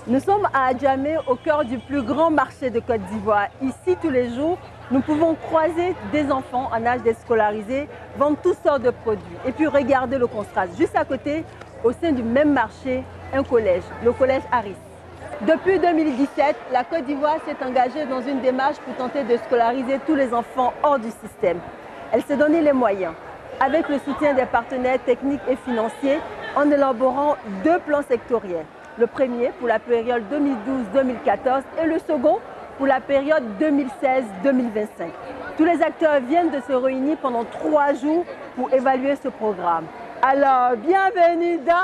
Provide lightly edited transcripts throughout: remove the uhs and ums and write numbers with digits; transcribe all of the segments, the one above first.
Nous sommes à Adjamé, au cœur du plus grand marché de Côte d'Ivoire. Ici, tous les jours, nous pouvons croiser des enfants en âge d'être scolarisés, vendre toutes sortes de produits. Et puis regardez le contraste. Juste à côté, au sein du même marché, un collège, le collège Harris. Depuis 2017, la Côte d'Ivoire s'est engagée dans une démarche pour tenter de scolariser tous les enfants hors du système. Elle s'est donné les moyens, avec le soutien des partenaires techniques et financiers, en élaborant 2 plans sectoriels. Le premier pour la période 2012-2014 et le second pour la période 2016-2025. Tous les acteurs viennent de se réunir pendant 3 jours pour évaluer ce programme. Alors, bienvenue dans...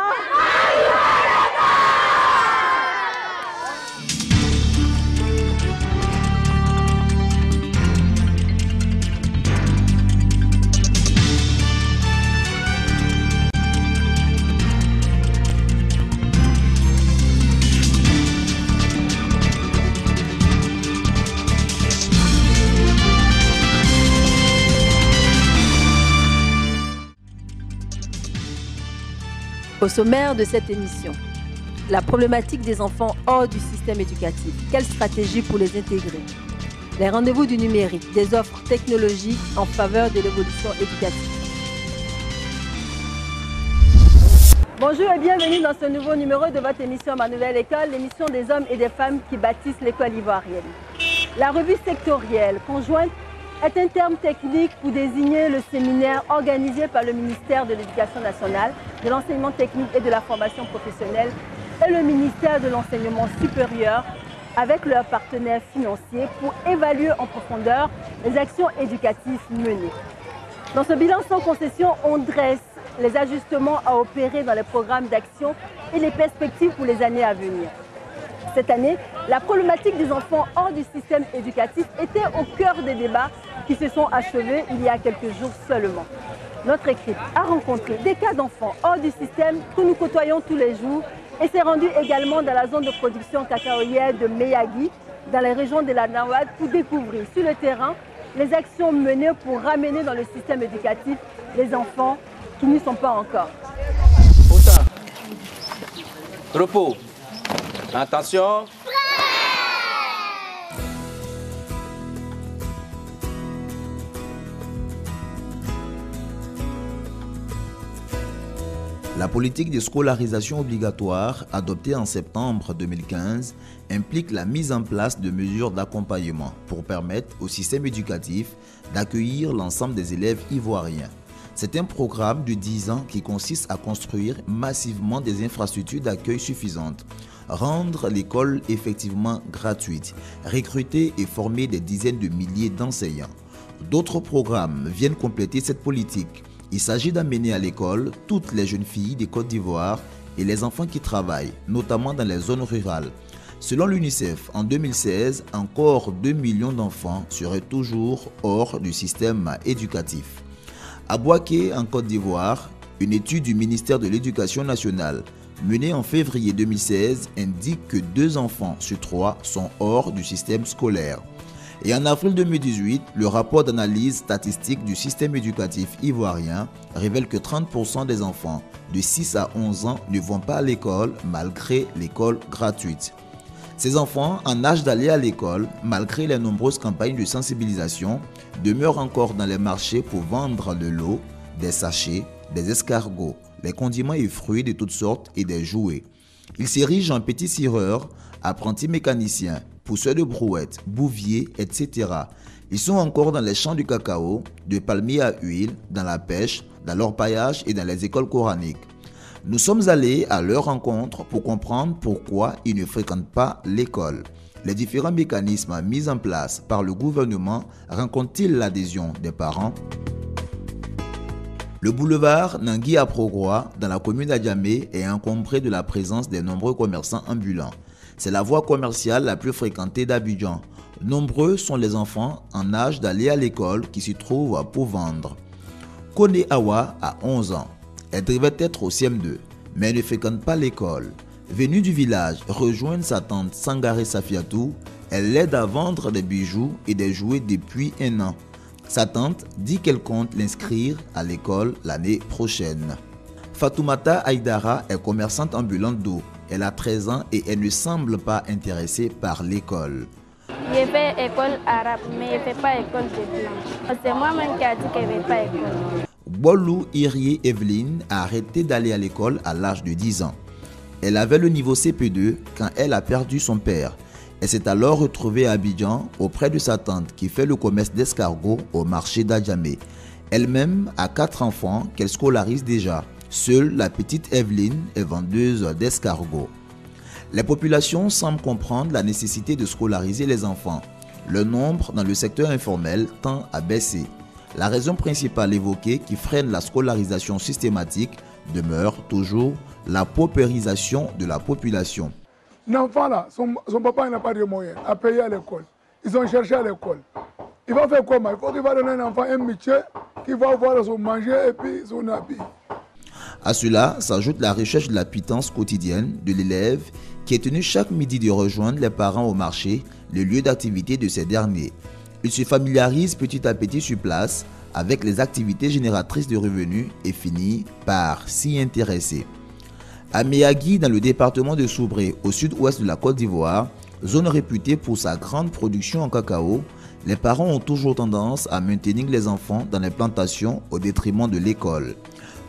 Au sommaire de cette émission, la problématique des enfants hors du système éducatif. Quelle stratégie pour les intégrer? Les rendez-vous du numérique, des offres technologiques en faveur de l'évolution éducative. Bonjour et bienvenue dans ce nouveau numéro de votre émission Ma Nouvelle École, l'émission des hommes et des femmes qui bâtissent l'école ivoirienne. La revue sectorielle conjointe est un terme technique pour désigner le séminaire organisé par le ministère de l'Éducation nationale, de l'enseignement technique et de la formation professionnelle et le ministère de l'enseignement supérieur avec leurs partenaires financiers pour évaluer en profondeur les actions éducatives menées. Dans ce bilan sans concession, on dresse les ajustements à opérer dans les programmes d'action et les perspectives pour les années à venir. Cette année, la problématique des enfants hors du système éducatif était au cœur des débats qui se sont achevés il y a quelques jours seulement. Notre équipe a rencontré des cas d'enfants hors du système que nous côtoyons tous les jours et s'est rendue également dans la zone de production cacaoyère de Meyagui, dans les régions de la Nawad, pour découvrir sur le terrain les actions menées pour ramener dans le système éducatif les enfants qui n'y sont pas encore. Autant. Repos. Attention. La politique de scolarisation obligatoire adoptée en septembre 2015 implique la mise en place de mesures d'accompagnement pour permettre au système éducatif d'accueillir l'ensemble des élèves ivoiriens. C'est un programme de 10 ans qui consiste à construire massivement des infrastructures d'accueil suffisantes, rendre l'école effectivement gratuite, recruter et former des dizaines de milliers d'enseignants. D'autres programmes viennent compléter cette politique. Il s'agit d'amener à l'école toutes les jeunes filles de Côte d'Ivoire et les enfants qui travaillent, notamment dans les zones rurales. Selon l'UNICEF, en 2016, encore 2 millions d'enfants seraient toujours hors du système éducatif. À Bouaké, en Côte d'Ivoire, une étude du ministère de l'Éducation nationale menée en février 2016 indique que 2 enfants sur 3 sont hors du système scolaire. Et en avril 2018, le rapport d'analyse statistique du système éducatif ivoirien révèle que 30% des enfants de 6 à 11 ans ne vont pas à l'école malgré l'école gratuite. Ces enfants, en âge d'aller à l'école, malgré les nombreuses campagnes de sensibilisation, demeurent encore dans les marchés pour vendre de l'eau, des sachets, des escargots, les condiments et fruits de toutes sortes et des jouets. Ils s'érigent en petits cireurs, apprentis mécaniciens, pousseurs de brouettes, bouviers, etc. Ils sont encore dans les champs du cacao, de palmiers à huile, dans la pêche, dans l'orpaillage et dans les écoles coraniques. Nous sommes allés à leur rencontre pour comprendre pourquoi ils ne fréquentent pas l'école. Les différents mécanismes mis en place par le gouvernement rencontrent-ils l'adhésion des parents? Le boulevard Nangui à Progrois, dans la commune d'Adjamé, est encombré de la présence des nombreux commerçants ambulants. C'est la voie commerciale la plus fréquentée d'Abidjan. Nombreux sont les enfants en âge d'aller à l'école qui s'y trouvent pour vendre. Kone Awa a 11 ans. Elle devait être au CM2, mais elle ne fréquente pas l'école. Venue du village rejoindre sa tante Sangaré Safiatou, elle l'aide à vendre des bijoux et des jouets depuis 1 an. Sa tante dit qu'elle compte l'inscrire à l'école l'année prochaine. Fatoumata Aïdara est commerçante ambulante d'eau. Elle a 13 ans et elle ne semble pas intéressée par l'école. Je fais école arabe, mais je ne fais pas école de blanc. C'est moi-même qui a dit que je ne vais pas école. Bolou Irie Evelyne a arrêté d'aller à l'école à l'âge de 10 ans. Elle avait le niveau CP2 quand elle a perdu son père. Elle s'est alors retrouvée à Abidjan auprès de sa tante qui fait le commerce d'escargots au marché d'Adjamé. Elle-même a 4 enfants qu'elle scolarise déjà. Seule la petite Evelyne est vendeuse d'escargots. Les populations semblent comprendre la nécessité de scolariser les enfants. Le nombre dans le secteur informel tend à baisser. La raison principale évoquée qui freine la scolarisation systématique demeure toujours la paupérisation de la population. L'enfant là, son papa n'a pas de moyens à payer à l'école. Ils ont cherché à l'école. Il va faire comment? Il faut qu'il va donner à un enfant un métier qui va avoir son manger et puis son habit. À cela s'ajoute la recherche de la pitance quotidienne de l'élève qui est tenu chaque midi de rejoindre les parents au marché, le lieu d'activité de ces derniers. Il se familiarise petit à petit sur place avec les activités génératrices de revenus et finit par s'y intéresser. À Méagui, dans le département de Soubré, au sud-ouest de la Côte d'Ivoire, zone réputée pour sa grande production en cacao, les parents ont toujours tendance à maintenir les enfants dans les plantations au détriment de l'école.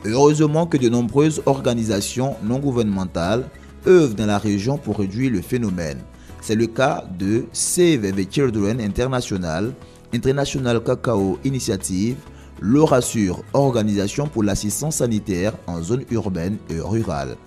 Heureusement que de nombreuses organisations non gouvernementales œuvrent dans la région pour réduire le phénomène. C'est le cas de Save the Children International, International Cacao Initiative, l'Orassure, organisation pour l'assistance sanitaire en zone urbaine et rurale.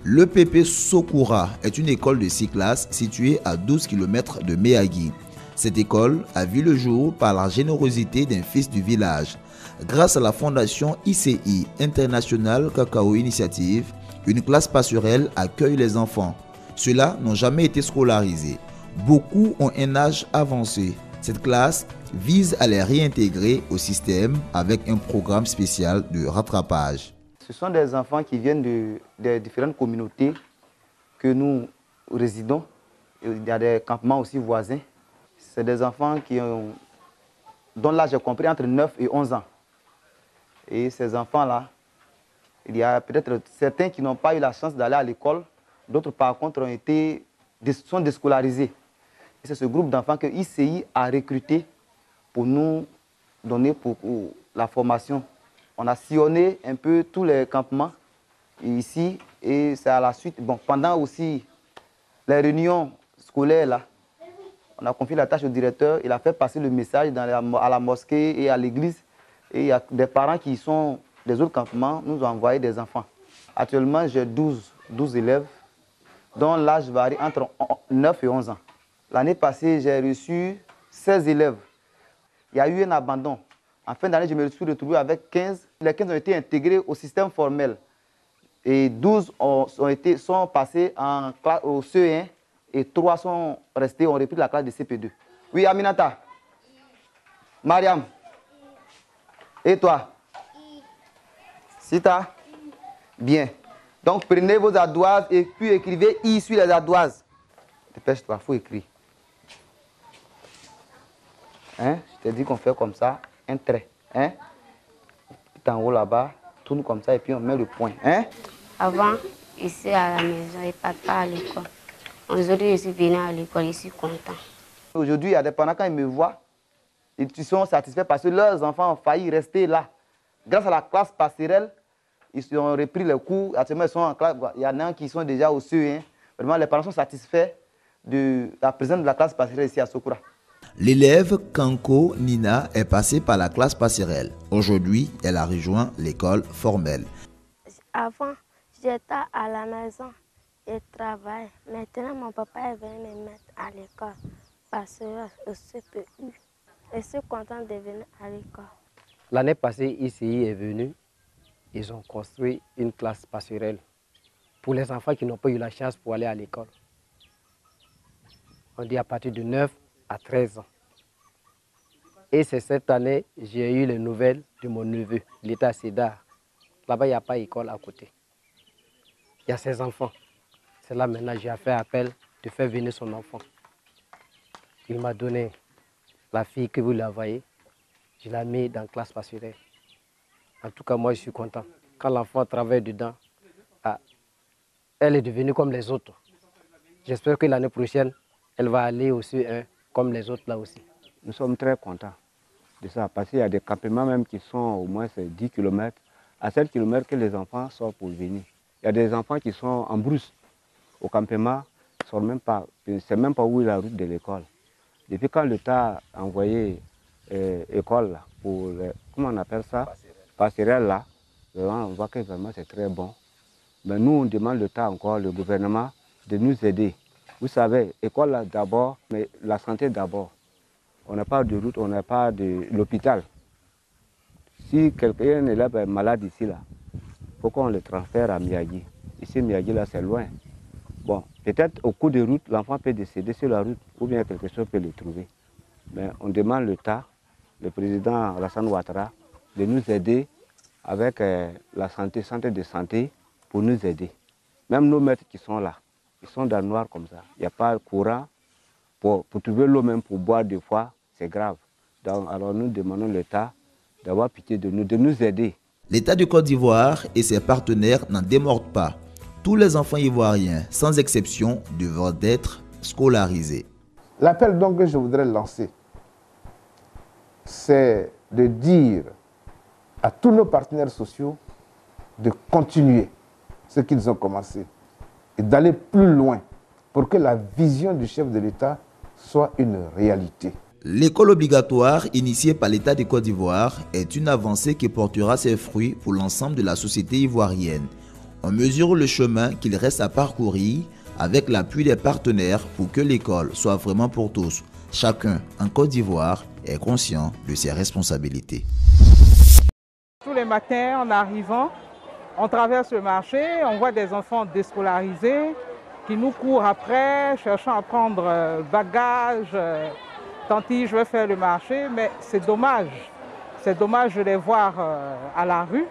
L'EPP Sokura est une école de 6 classes située à 12 km de Méagui. Cette école a vu le jour par la générosité d'un fils du village. Grâce à la fondation ICI, International Cacao Initiative, une classe passerelle accueille les enfants. Ceux-là n'ont jamais été scolarisés. Beaucoup ont un âge avancé. Cette classe vise à les réintégrer au système avec un programme spécial de rattrapage. Ce sont des enfants qui viennent des différentes communautés que nous résidons. Il y a des campements aussi voisins. C'est des enfants dont l'âge est compris entre 9 et 11 ans. Et ces enfants-là, il y a peut-être certains qui n'ont pas eu la chance d'aller à l'école. D'autres, par contre, sont déscolarisés. C'est ce groupe d'enfants que ICI a recruté pour nous donner pour la formation. On a sillonné un peu tous les campements ici et c'est à la suite. Bon, pendant aussi les réunions scolaires, là, on a confié la tâche au directeur. Il a fait passer le message à la mosquée et à l'église. Et il y a des parents qui sont des autres campements, nous ont envoyé des enfants. Actuellement, j'ai 12 élèves dont l'âge varie entre 9 et 11 ans. L'année passée, j'ai reçu 16 élèves. Il y a eu un abandon. En fin d'année, je me suis retrouvé avec 15. Les 15 ont été intégrés au système formel. Et 12 sont passés au CE1 et 3 sont restés, ont repris la classe de CP2. Oui, Aminata. Mariam. Et toi? Sita? Bien. Donc, prenez vos ardoises et puis écrivez I sur les ardoises. Dépêche-toi, il faut écrire. Hein? Je t'ai dit qu'on fait comme ça, un trait. Hein? Puis en haut là-bas, tourne comme ça et puis on met le point. Hein? Avant, ici à la maison, je ne parte pas à l'école. Aujourd'hui, je suis venu à l'école, je suis content. Aujourd'hui, il y a des parents, quand ils me voient, ils sont satisfaits parce que leurs enfants ont failli rester là. Grâce à la classe passerelle, ils ont repris les cours. Actuellement, ils sont en classe. Il y en a qui sont déjà au CE1. Vraiment, les parents sont satisfaits de la présence de la classe passerelle ici à Sokura. L'élève Kanko Nina est passée par la classe passerelle. Aujourd'hui, elle a rejoint l'école formelle. Avant, j'étais à la maison et travaillais. Maintenant, mon papa est venu me mettre à l'école parce que au CPU. Je suis contente de venir à l'école. L'année passée, ICI est venu. Ils ont construit une classe passerelle pour les enfants qui n'ont pas eu la chance pour aller à l'école. On dit à partir de 9 à 13 ans. Et c'est cette année, j'ai eu les nouvelles de mon neveu, l'état Sédar. Là-bas, il n'y a pas d'école à côté. Il y a ses enfants. C'est là maintenant j'ai fait appel de faire venir son enfant. Il m'a donné la fille que vous la voyez. Je l'ai mis dans la classe passerelle. En tout cas, moi, je suis content. Quand l'enfant travaille dedans, elle est devenue comme les autres. J'espère que l'année prochaine, elle va aller aussi comme les autres là aussi. Nous sommes très contents de ça, parce qu'il y a des campements même qui sont au moins 10 km, à 7 km que les enfants sortent pour venir. Il y a des enfants qui sont en brousse au campement, c'est même pas où est la route de l'école. Depuis quand l'État a envoyé école là, pour, comment on appelle ça, passerelle là, on voit que vraiment c'est très bon. Mais nous, on demande l'État encore, le gouvernement, de nous aider. Vous savez, école là d'abord, mais la santé d'abord. On n'a pas de route, on n'a pas de l'hôpital. Si quelqu'un est là, malade ici, là, il faut qu'on le transfère à Miyagi. Ici, Miyagi, là, c'est loin. Bon, peut-être au cours de route, l'enfant peut décéder sur la route, ou bien quelque chose peut le trouver. Mais on demande l'État, le président Alassane Ouattara, de nous aider avec la santé, centre de santé, pour nous aider. Même nos maîtres qui sont là, ils sont dans le noir comme ça. Il n'y a pas de courant. Pour trouver l'eau même pour boire deux fois, c'est grave. Donc, alors nous demandons l'État d'avoir pitié de nous aider. L'État du Côte d'Ivoire et ses partenaires n'en démordent pas. Tous les enfants ivoiriens, sans exception, devront être scolarisés. L'appel donc que je voudrais lancer, c'est de dire à tous nos partenaires sociaux de continuer ce qu'ils ont commencé et d'aller plus loin pour que la vision du chef de l'État soit une réalité. L'école obligatoire initiée par l'État de Côte d'Ivoire est une avancée qui portera ses fruits pour l'ensemble de la société ivoirienne. On mesure le chemin qu'il reste à parcourir avec l'appui des partenaires pour que l'école soit vraiment pour tous. Chacun en Côte d'Ivoire est conscient de ses responsabilités. Tous les matins, en arrivant, on traverse le marché, on voit des enfants déscolarisés qui nous courent après, cherchant à prendre bagages. Tanti, je vais faire le marché, mais c'est dommage. C'est dommage de les voir à la rue,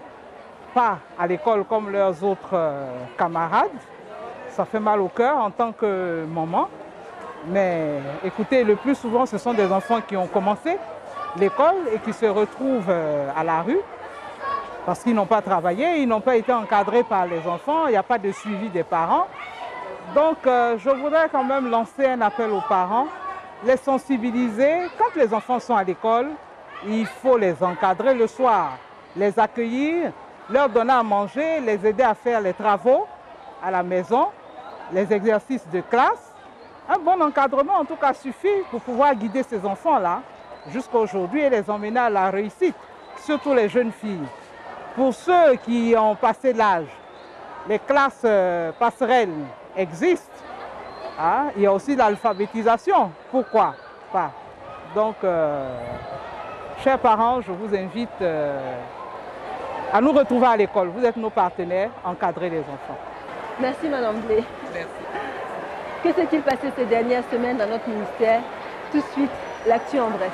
pas à l'école comme leurs autres camarades. Ça fait mal au cœur en tant que maman. Mais écoutez, le plus souvent, ce sont des enfants qui ont commencé l'école et qui se retrouvent à la rue parce qu'ils n'ont pas travaillé, ils n'ont pas été encadrés par les enfants, il n'y a pas de suivi des parents. Donc, je voudrais quand même lancer un appel aux parents, les sensibiliser. Quand les enfants sont à l'école, il faut les encadrer le soir, les accueillir, leur donner à manger, les aider à faire les travaux à la maison, les exercices de classe. Un bon encadrement, en tout cas, suffit pour pouvoir guider ces enfants-là jusqu'à aujourd'hui et les emmener à la réussite, surtout les jeunes filles. Pour ceux qui ont passé l'âge, les classes passerelles existent. Hein? Il y a aussi l'alphabétisation. Pourquoi pas? Donc, chers parents, je vous invite à nous retrouver à l'école. Vous êtes nos partenaires, encadrez les enfants. Merci Madame Blé. Merci. Que s'est-il passé ces dernières semaines dans notre ministère? Tout de suite, l'actu en bref.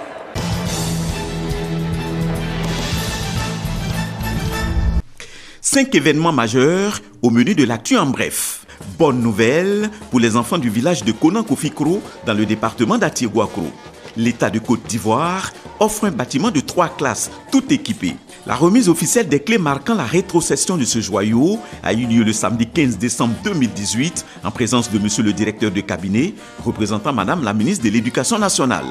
Cinq événements majeurs au menu de l'actu en bref. Bonne nouvelle pour les enfants du village de Konan-Kofikro dans le département d'Atiéguakro. L'État de Côte d'Ivoire offre un bâtiment de 3 classes, tout équipé. La remise officielle des clés marquant la rétrocession de ce joyau a eu lieu le samedi 15 décembre 2018 en présence de monsieur le directeur de cabinet, représentant madame la ministre de l'Éducation nationale.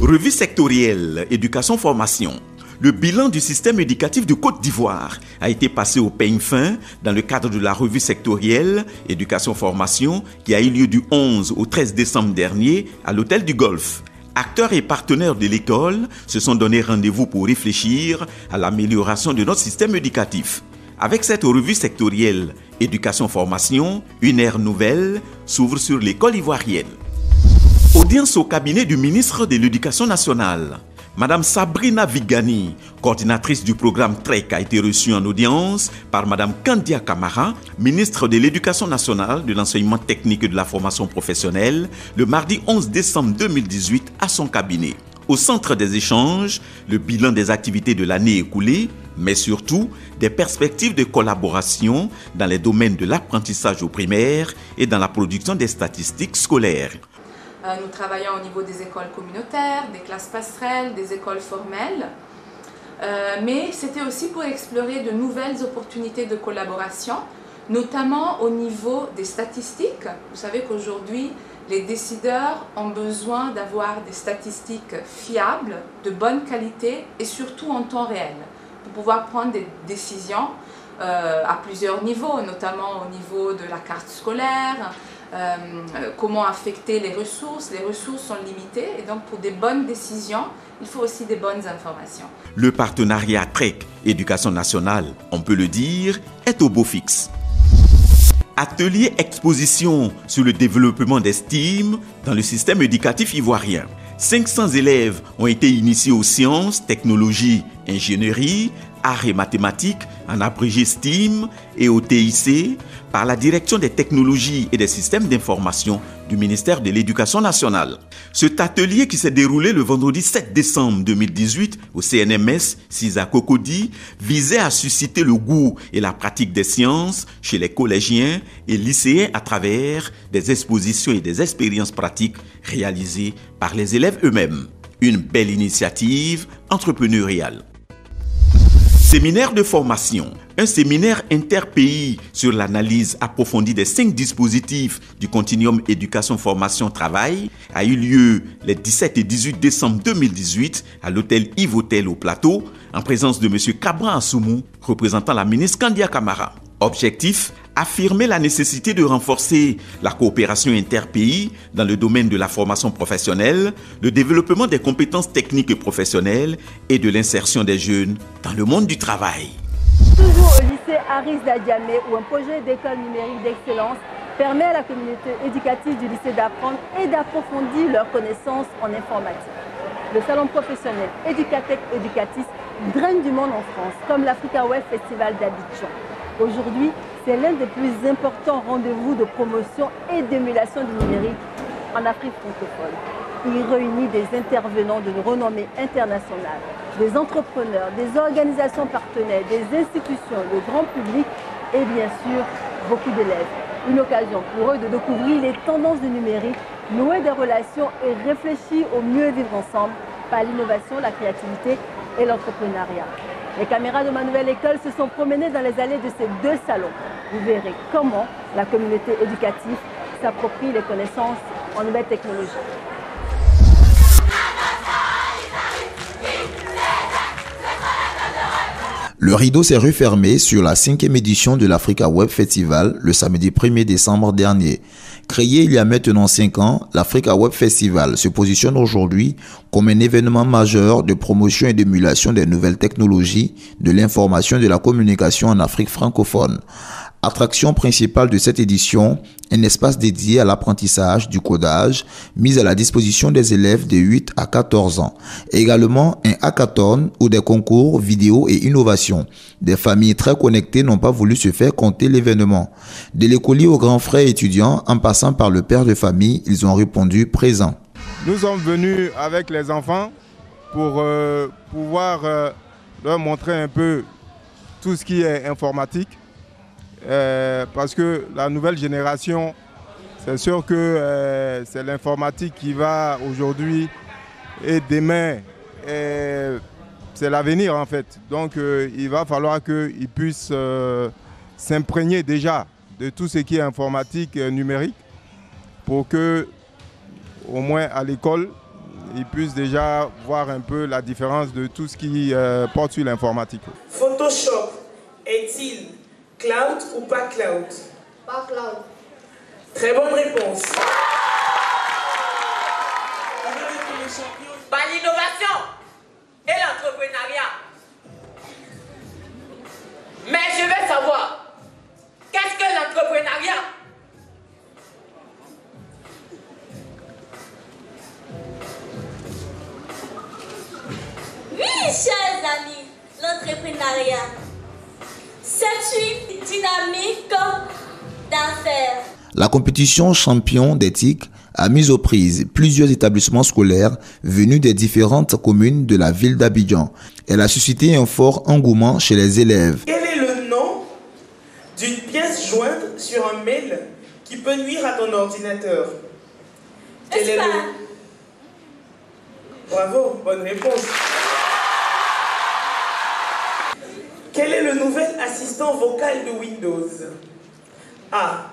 Revue sectorielle, éducation-formation. Le bilan du système éducatif de Côte d'Ivoire a été passé au peigne fin dans le cadre de la revue sectorielle Éducation-Formation qui a eu lieu du 11 au 13 décembre dernier à l'Hôtel du Golfe. Acteurs et partenaires de l'école se sont donné rendez-vous pour réfléchir à l'amélioration de notre système éducatif. Avec cette revue sectorielle Éducation-Formation, une ère nouvelle s'ouvre sur l'école ivoirienne. Audience au cabinet du ministre de l'Éducation nationale. Madame Sabrina Vigani, coordinatrice du programme TREC, a été reçue en audience par Madame Kandia Kamara, ministre de l'Éducation nationale, de l'enseignement technique et de la formation professionnelle, le mardi 11 décembre 2018 à son cabinet. Au centre des échanges, le bilan des activités de l'année écoulée, mais surtout des perspectives de collaboration dans les domaines de l'apprentissage au primaire et dans la production des statistiques scolaires. Nous travaillons au niveau des écoles communautaires, des classes passerelles, des écoles formelles. Mais c'était aussi pour explorer de nouvelles opportunités de collaboration, notamment au niveau des statistiques. Vous savez qu'aujourd'hui, les décideurs ont besoin d'avoir des statistiques fiables, de bonne qualité et surtout en temps réel, pour pouvoir prendre des décisions à plusieurs niveaux, notamment au niveau de la carte scolaire, comment affecter les ressources. Les ressources sont limitées et donc pour des bonnes décisions, il faut aussi des bonnes informations. Le partenariat TREC Éducation nationale, on peut le dire, est au beau fixe. Atelier exposition sur le développement des STEAM dans le système éducatif ivoirien. 500 élèves ont été initiés aux sciences, technologies, ingénierie, arts et mathématiques, en abrégé STEAM, et au TIC par la Direction des technologies et des systèmes d'information du ministère de l'Éducation nationale. Cet atelier qui s'est déroulé le vendredi 7 décembre 2018 au CNMS Cisa Cocody visait à susciter le goût et la pratique des sciences chez les collégiens et lycéens à travers des expositions et des expériences pratiques réalisées par les élèves eux-mêmes. Une belle initiative entrepreneuriale. Séminaire de formation. Un séminaire interpays sur l'analyse approfondie des 5 dispositifs du continuum éducation-formation-travail a eu lieu les 17 et 18 décembre 2018 à l'hôtel Yves Hôtel au Plateau en présence de M. Cabran Assoumou, représentant la ministre Kandia Camara. Objectif, affirmer la nécessité de renforcer la coopération interpays dans le domaine de la formation professionnelle, le développement des compétences techniques et professionnelles et de l'insertion des jeunes dans le monde du travail. Toujours au lycée Aris Dadiamé, où un projet d'école numérique d'excellence permet à la communauté éducative du lycée d'apprendre et d'approfondir leurs connaissances en informatique. Le salon professionnel Educatec Educatis draine du monde en France, comme l'Africa Web Festival d'Abidjan. Aujourd'hui, c'est l'un des plus importants rendez-vous de promotion et d'émulation du numérique en Afrique francophone. Il réunit des intervenants de renommée internationale, des entrepreneurs, des organisations partenaires, des institutions, le grand public et bien sûr beaucoup d'élèves. Une occasion pour eux de découvrir les tendances du numérique, nouer des relations et réfléchir au mieux vivre ensemble par l'innovation, la créativité et l'entrepreneuriat. Les caméras de ma nouvelle école se sont promenées dans les allées de ces 2 salons. Vous verrez comment la communauté éducative s'approprie les connaissances en nouvelles technologies. Le rideau s'est refermé sur la 5e édition de l'Africa Web Festival le samedi 1er décembre dernier. Créé il y a maintenant 5 ans, l'Africa Web Festival se positionne aujourd'hui comme un événement majeur de promotion et d'émulation des nouvelles technologies, de l'information et de la communication en Afrique francophone. Attraction principale de cette édition, un espace dédié à l'apprentissage du codage mis à la disposition des élèves de 8 à 14 ans. Également un hackathon ou des concours vidéo et innovation. Des familles très connectées n'ont pas voulu se faire compter l'événement. De l'écolier aux grands frères étudiants, en passant par le père de famille, ils ont répondu présent. Nous sommes venus avec les enfants pour pouvoir leur montrer un peu tout ce qui est informatique. Parce que la nouvelle génération, c'est sûr que c'est l'informatique qui va aujourd'hui et demain, c'est l'avenir en fait. Donc il va falloir qu'ils puissent s'imprégner déjà de tout ce qui est informatique numérique pour que, au moins à l'école, ils puissent déjà voir un peu la différence de tout ce qui porte sur l'informatique. Photoshop est-il cloud ou pas cloud? Pas cloud. Très bonne réponse. Par l'innovation et l'entrepreneuriat. Mais je veux savoir, qu'est-ce que l'entrepreneuriat? Oui, chers amis, l'entrepreneuriat, c'est une dynamique d'enfer. La compétition champion d'éthique a mis aux prises plusieurs établissements scolaires venus des différentes communes de la ville d'Abidjan. Elle a suscité un fort engouement chez les élèves. Quel est le nom d'une pièce jointe sur un mail qui peut nuire à ton ordinateur? Quel est le... Bravo, bonne réponse. Quel est le nouvel assistant vocal de Windows? A.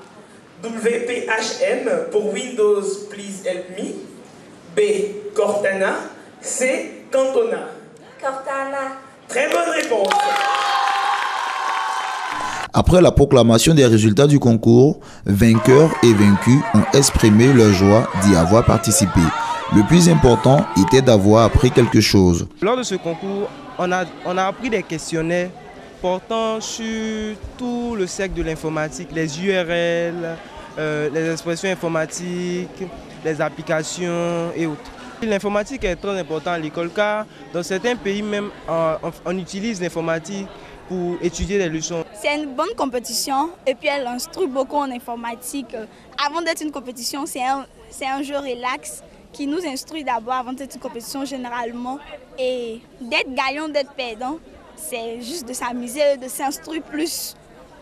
WPHM pour Windows Please Help Me. B. Cortana. C. Cantona. Cortana. Très bonne réponse. Après la proclamation des résultats du concours, vainqueurs et vaincus ont exprimé leur joie d'y avoir participé. Le plus important était d'avoir appris quelque chose. Lors de ce concours, on a appris des questionnaires portant sur tout le secteur de l'informatique, les URL, les expressions informatiques, les applications et autres. L'informatique est très importante à l'école car dans certains pays même, on utilise l'informatique pour étudier les leçons. C'est une bonne compétition et puis elle instruit beaucoup en informatique. Avant d'être une compétition, c'est un jeu relax qui nous instruit d'abord avant d'être une compétition généralement. Et d'être gagnant, d'être perdant, c'est juste de s'amuser, de s'instruire plus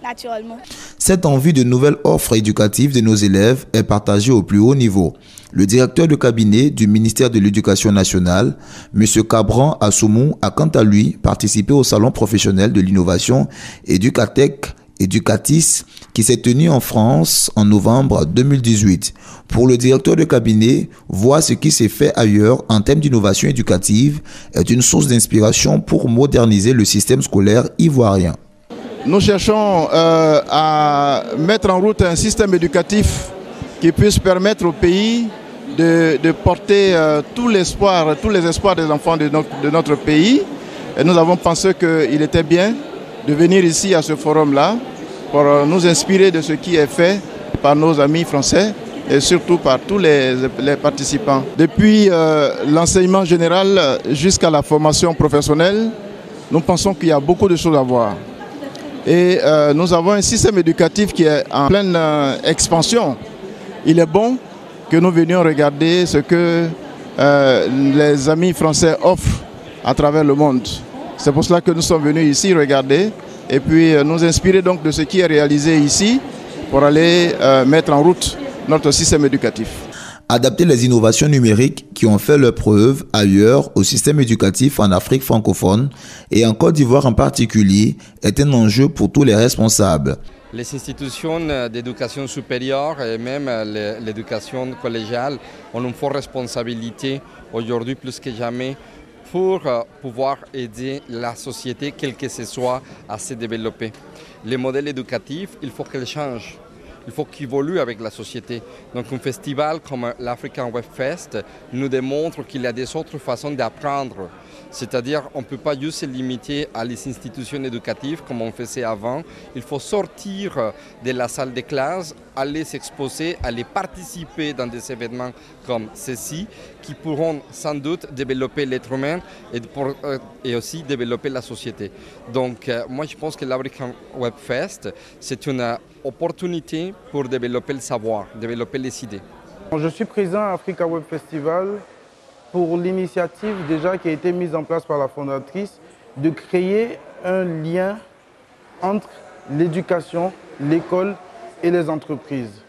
naturellement. Cette envie de nouvelles offres éducatives de nos élèves est partagée au plus haut niveau. Le directeur de cabinet du ministère de l'Éducation nationale, M. Cabran Assoumou, a quant à lui participé au salon professionnel de l'innovation Educatis qui s'est tenu en France en novembre 2018. Pour le directeur de cabinet, voir ce qui s'est fait ailleurs en termes d'innovation éducative est une source d'inspiration pour moderniser le système scolaire ivoirien. Nous cherchons à mettre en route un système éducatif qui puisse permettre au pays de porter tous les espoirs des enfants de notre pays. Et nous avons pensé qu'il était bien de venir ici à ce forum-là pour nous inspirer de ce qui est fait par nos amis français et surtout par tous les participants. Depuis l'enseignement général jusqu'à la formation professionnelle, nous pensons qu'il y a beaucoup de choses à voir. Et nous avons un système éducatif qui est en pleine expansion. Il est bon que nous venions regarder ce que les amis français offrent à travers le monde. C'est pour cela que nous sommes venus ici regarder et puis nous inspirer donc de ce qui est réalisé ici pour aller mettre en route notre système éducatif. Adapter les innovations numériques qui ont fait leur preuve ailleurs au système éducatif en Afrique francophone et en Côte d'Ivoire en particulier est un enjeu pour tous les responsables. Les institutions d'éducation supérieure et même l'éducation collégiale ont une forte responsabilité aujourd'hui plus que jamais pour pouvoir aider la société, quelle que ce soit, à se développer. Les modèles éducatifs, il faut qu'ils changent. Il faut qu'ils évoluent avec la société. Donc un festival comme l'African Web Fest nous démontre qu'il y a des autres façons d'apprendre. C'est-à-dire qu'on ne peut pas juste se limiter à les institutions éducatives comme on faisait avant. Il faut sortir de la salle de classe, aller s'exposer, aller participer dans des événements comme ceci qui pourront sans doute développer l'être humain et aussi développer la société. Donc moi je pense que l'African Web Fest c'est une opportunité pour développer le savoir, développer les idées. Je suis présent à Africa Web Festival pour l'initiative déjà qui a été mise en place par la fondatrice de créer un lien entre l'éducation, l'école et les entreprises.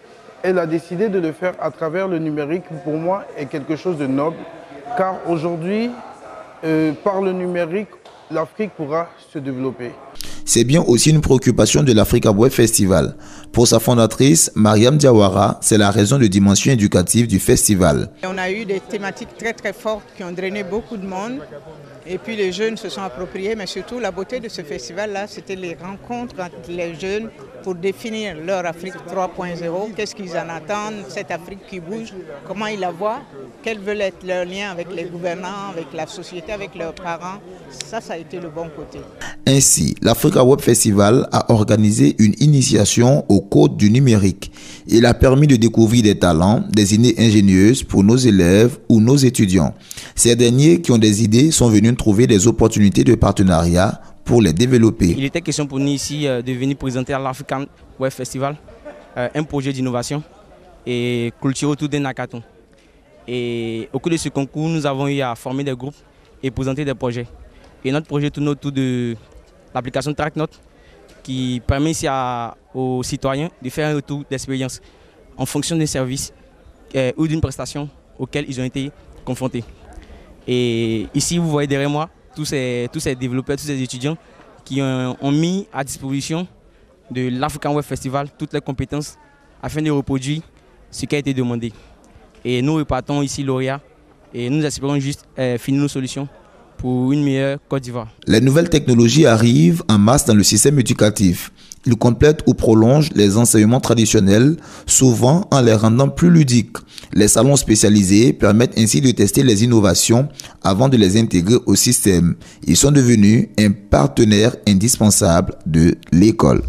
Elle a décidé de le faire à travers le numérique, pour moi, est quelque chose de noble, car aujourd'hui, par le numérique, l'Afrique pourra se développer. C'est bien aussi une préoccupation de l'Africa Web Festival. Pour sa fondatrice, Mariam Diawara, c'est la raison de dimension éducative du festival. On a eu des thématiques très très fortes qui ont drainé beaucoup de monde. Et puis les jeunes se sont appropriés, mais surtout la beauté de ce festival-là, c'était les rencontres entre les jeunes pour définir leur Afrique 3.0. Qu'est-ce qu'ils en attendent, cette Afrique qui bouge, comment ils la voient, quels veulent être leurs liens avec les gouvernants, avec la société, avec leurs parents. Ça a été le bon côté. Ainsi, l'Africa Web Festival a organisé une initiation au code du numérique. Il a permis de découvrir des talents, des idées ingénieuses pour nos élèves ou nos étudiants. Ces derniers qui ont des idées sont venus trouver des opportunités de partenariat pour les développer. Il était question pour nous ici de venir présenter à l'African Web Festival un projet d'innovation et culture autour d'un hackathon. Et au cours de ce concours, nous avons eu à former des groupes et présenter des projets. Et notre projet tourne autour de l'application TrackNote qui permet ici aux citoyens de faire un retour d'expérience en fonction des services ou d'une prestation auxquelles ils ont été confrontés. Et ici, vous voyez derrière moi tous ces développeurs, tous ces étudiants qui ont mis à disposition de l'African Web Festival toutes les compétences afin de reproduire ce qui a été demandé. Et nous repartons ici lauréats et nous espérons juste finir nos solutions pour une meilleure Côte d'Ivoire. Les nouvelles technologies arrivent en masse dans le système éducatif. Ils complètent ou prolongent les enseignements traditionnels, souvent en les rendant plus ludiques. Les salons spécialisés permettent ainsi de tester les innovations avant de les intégrer au système. Ils sont devenus un partenaire indispensable de l'école.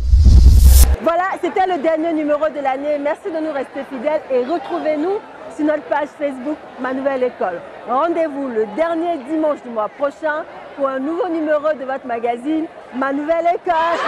Voilà, c'était le dernier numéro de l'année. Merci de nous rester fidèles et retrouvez-nous sur notre page Facebook Ma Nouvelle École. Rendez-vous le dernier dimanche du mois prochain pour un nouveau numéro de votre magazine Ma Nouvelle École.